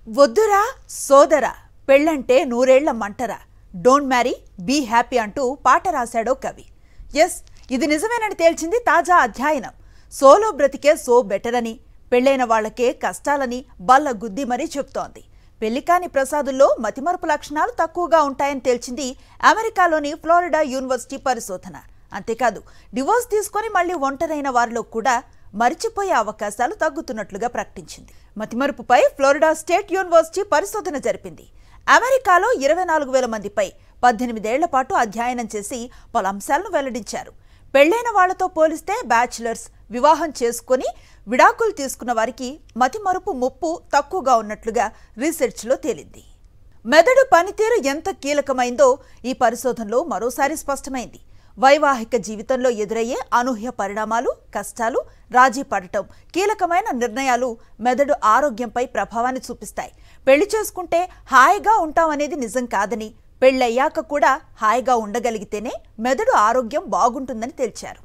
వద్దురా సోదరా పెళ్ళంటే నూరేళ్ల మంటరా డోంట్ మ్యారీ బీ హ్యాపీ అంటూ పాట రాశాడో కవి. ఎస్, ఇది నిజమేనని తేల్చింది తాజా అధ్యయనం. సోలో బ్రతికే సో బెటర్ అని, పెళ్లైన వాళ్లకే కష్టాలని బల్ల గుద్ది మరీ చెప్తోంది. పెళ్లికాని ప్రసాదుల్లో మతిమరుపు లక్షణాలు తక్కువగా ఉంటాయని తేల్చింది అమెరికాలోని ఫ్లోరిడా యూనివర్సిటీ పరిశోధన. అంతేకాదు, డివోర్స్ తీసుకొని మళ్లీ ఒంటరైన వారిలో కూడా మరిచిపోయే అవకాశాలు తగ్గుతున్నట్లుగా ప్రకటించింది. మతిమరుపుపై ఫ్లోరిడా స్టేట్ యూనివర్సిటీ పరిశోధన జరిపింది. అమెరికాలో 24,000 మందిపై 18 ఏళ్ల పాటు అధ్యయనం చేసి పలు అంశాలను వెల్లడించారు. పెళ్లైన వాళ్లతో పోలిస్తే బ్యాచిలర్స్, వివాహం చేసుకుని విడాకులు తీసుకున్న వారికి మతిమరుపు ముప్పు తక్కువగా ఉన్నట్లుగా రీసెర్చ్లో తేలింది. మెదడు పనితీరు ఎంత కీలకమైందో ఈ పరిశోధనలో మరోసారి స్పష్టమైంది. వైవాహిక జీవితంలో ఎదురయ్యే అనూహ్య పరిణామాలు, కష్టాలు, రాజీ పడటం, కీలకమైన నిర్ణయాలు మెదడు ఆరోగ్యంపై ప్రభావాన్ని చూపిస్తాయి. పెళ్లి చేసుకుంటే హాయిగా ఉంటామనేది నిజం కాదని, పెళ్లయ్యాక కూడా హాయిగా ఉండగలిగితేనే మెదడు ఆరోగ్యం బాగుంటుందని తేల్చారు.